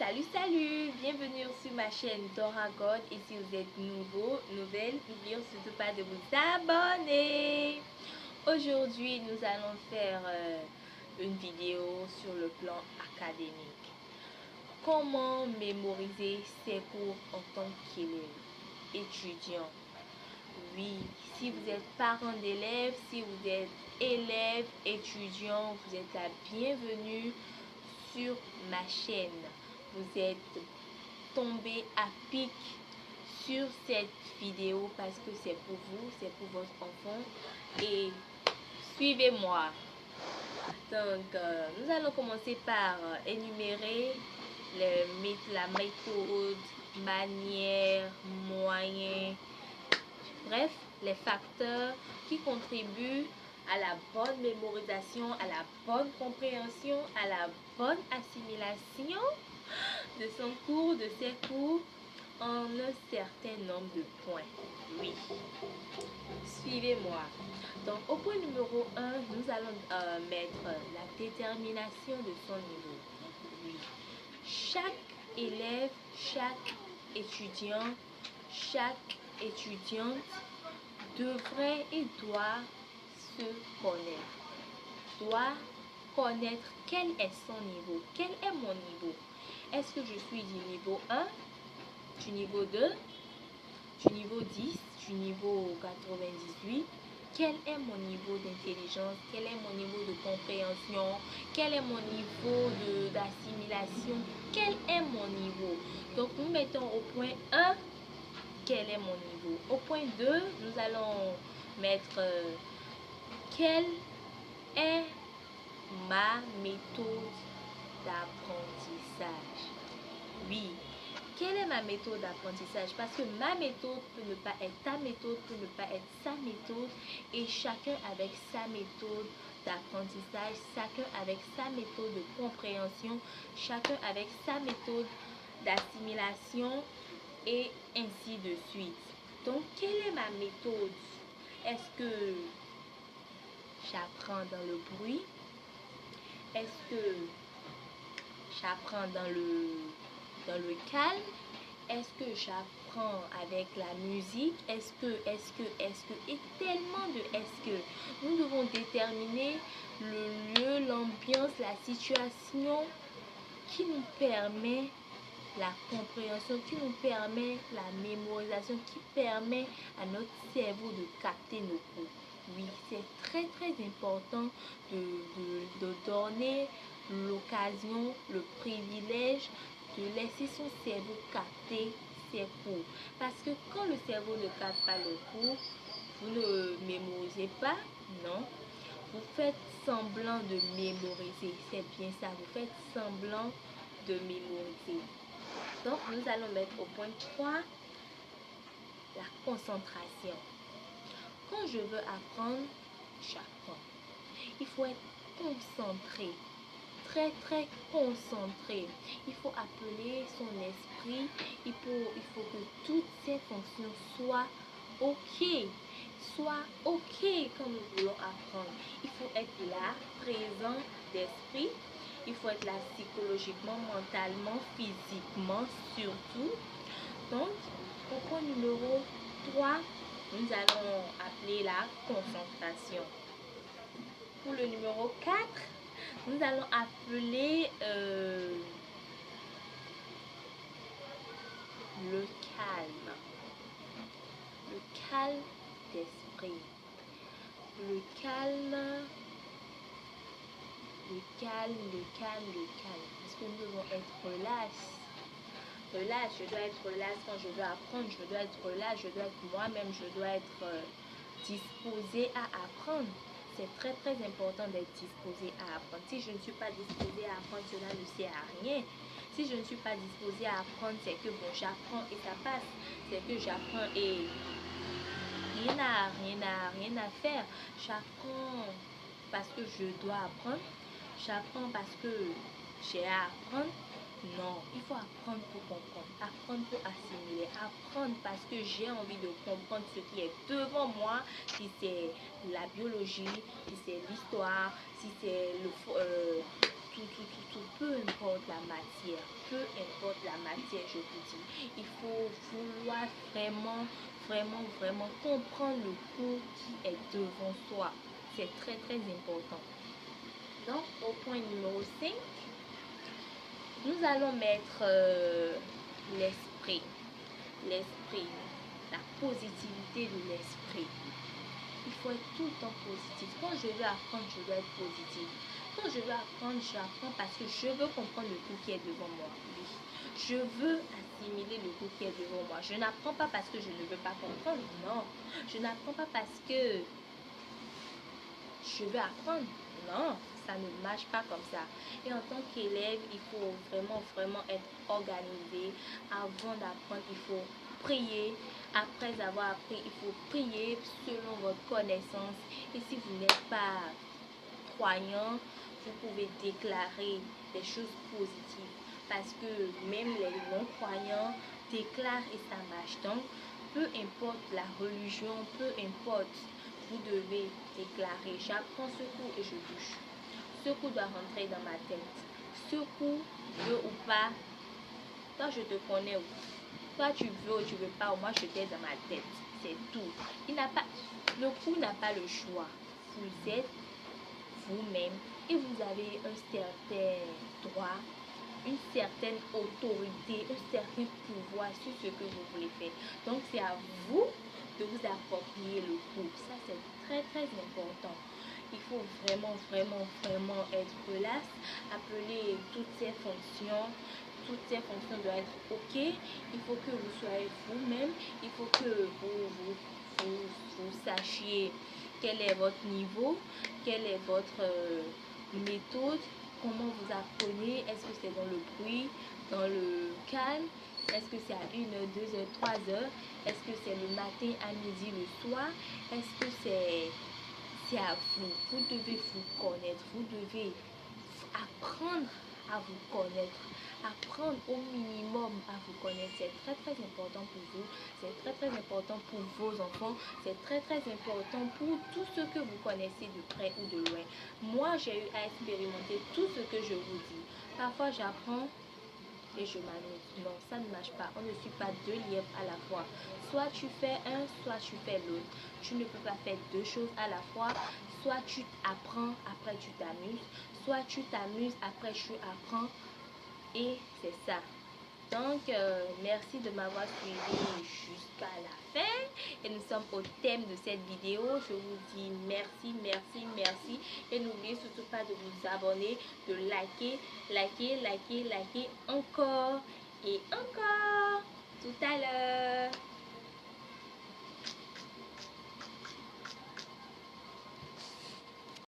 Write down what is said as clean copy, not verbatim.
Salut, bienvenue sur ma chaîne Dora God. Et si vous êtes nouvelle, n'oubliez surtout pas de vous abonner. Aujourd'hui, nous allons faire une vidéo sur le plan académique. Comment mémoriser ses cours en tant qu'élève, étudiant. Oui, si vous êtes parent d'élèves, si vous êtes élève, étudiant, vous êtes la bienvenue sur ma chaîne. Vous êtes tombé à pic sur cette vidéo parce que c'est pour vous, c'est pour votre enfant. Et suivez-moi. Donc, nous allons commencer par énumérer la méthode, manière, moyen, bref, les facteurs qui contribuent à la bonne mémorisation, à la bonne compréhension, à la bonne assimilation de son cours, de ses cours, en un certain nombre de points. Oui. Suivez-moi. Donc, au point numéro 1, nous allons mettre la détermination de son niveau. Oui. Chaque élève, chaque étudiant, chaque étudiante devrait et doit se connaître. Doit connaître quel est son niveau. Quel est mon niveau? Est-ce que je suis du niveau 1, du niveau 2, du niveau 10, du niveau 98? Quel est mon niveau d'intelligence? Quel est mon niveau de compréhension? Quel est mon niveau d'assimilation? Quel est mon niveau? Donc, nous mettons au point 1, quel est mon niveau? Au point 2, nous allons mettre quelle est ma méthode d'apprentissage. Oui, quelle est ma méthode d'apprentissage? Parce que ma méthode peut ne pas être ta méthode, peut ne pas être sa méthode, et chacun avec sa méthode d'apprentissage, chacun avec sa méthode de compréhension, chacun avec sa méthode d'assimilation, et ainsi de suite. Donc, quelle est ma méthode? Est-ce que j'apprends dans le bruit? Est-ce que j'apprends dans le calme? Est-ce que j'apprends avec la musique? Est-ce que, et tellement de est-ce que. Nous devons déterminer le lieu, l'ambiance, la situation qui nous permet la compréhension, qui nous permet la mémorisation, qui permet à notre cerveau de capter nos cours. Oui, c'est très important de donner l'occasion, le privilège de laisser son cerveau capter ses cours. Parce que quand le cerveau ne capte pas le cours, vous ne mémorisez pas, non. Vous faites semblant de mémoriser, c'est bien ça, vous faites semblant de mémoriser. Donc, nous allons mettre au point 3 la concentration. Quand je veux apprendre, j'apprends. Il faut être concentré, très concentré. Il faut appeler son esprit. Il faut que toutes ces fonctions soient OK. Quand nous voulons apprendre. Il faut être là, présent d'esprit. Il faut être là psychologiquement, mentalement, physiquement, surtout. Donc, au point numéro 3, nous allons appeler la concentration. Pour le numéro 4, nous allons appeler le calme. Le calme d'esprit. Le calme. Parce que nous devons être relax. Je dois être relax quand je veux apprendre. Je dois être relax, je dois être moi-même. Je dois être disposée à apprendre. C'est très important d'être disposé à apprendre. Si je ne suis pas disposée à apprendre, cela ne sert à rien. Si je ne suis pas disposée à apprendre, c'est que bon, j'apprends et ça passe. C'est que j'apprends et rien à faire. J'apprends parce que je dois apprendre. J'apprends parce que j'ai à apprendre. Non, il faut apprendre pour comprendre, apprendre pour assimiler, apprendre parce que j'ai envie de comprendre ce qui est devant moi, si c'est la biologie, si c'est l'histoire, si c'est peu importe la matière, je vous dis. Il faut vouloir vraiment comprendre le cours qui est devant soi. C'est très important. Donc, au point numéro 5, nous allons mettre l'esprit, la positivité de l'esprit. Il faut être tout le temps positif. Quand je veux apprendre, je dois être positif. Quand je veux apprendre, j'apprends parce que je veux comprendre le cours qui est devant moi. Oui. Je veux assimiler le cours qui est devant moi. Je n'apprends pas parce que je ne veux pas comprendre. Non. Je n'apprends pas parce que je veux apprendre. Non, ça ne marche pas comme ça. Et en tant qu'élève, il faut vraiment être organisé. Avant d'apprendre, il faut prier. Après avoir appris, il faut prier selon votre connaissance. Et si vous n'êtes pas croyant, vous pouvez déclarer des choses positives. Parce que même les non-croyants déclarent et ça marche. Donc, peu importe la religion, peu importe, vous devez déclarer. J'apprends ce cours et je bouge. Ce cours doit rentrer dans ma tête. Ce cours, veux ou pas, toi je te connais. Toi tu veux ou tu veux pas, moi je t'ai dans ma tête. C'est tout. Le cours n'a pas le choix. Vous êtes vous-même et vous avez un certain droit, une certaine autorité, un certain pouvoir sur ce que vous voulez faire. Donc c'est à vous de vous approprier le cours. Ça c'est très important. Il faut vraiment être relax, appeler toutes ces fonctions. Toutes ces fonctions doivent être OK. Il faut que vous soyez vous-même. Il faut que vous sachiez quel est votre niveau, quelle est votre méthode, comment vous apprenez, est-ce que c'est dans le bruit, dans le calme, est-ce que c'est à 1h, 2h, 3h, est-ce que c'est le matin, à midi, le soir, est-ce que c'est à vous. Vous devez vous connaître, vous devez apprendre à vous connaître, apprendre au minimum à vous connaître. C'est très important pour vous, c'est très important pour vos enfants, c'est très important pour tout ce que vous connaissez de près ou de loin. Moi, j'ai eu à expérimenter tout ce que je vous dis. Parfois, j'apprends et je m'amuse. Non, ça ne marche pas. On ne suit pas deux lièvres à la fois. Soit tu fais un, soit tu fais l'autre. Tu ne peux pas faire deux choses à la fois. Soit tu apprends, après tu t'amuses. Soit tu t'amuses, après tu apprends. Et c'est ça. Donc, merci de m'avoir suivi jusqu'à la fin. Et nous sommes au thème de cette vidéo. Je vous dis merci. Et n'oubliez surtout pas de vous abonner, de liker encore et encore. Tout à l'heure.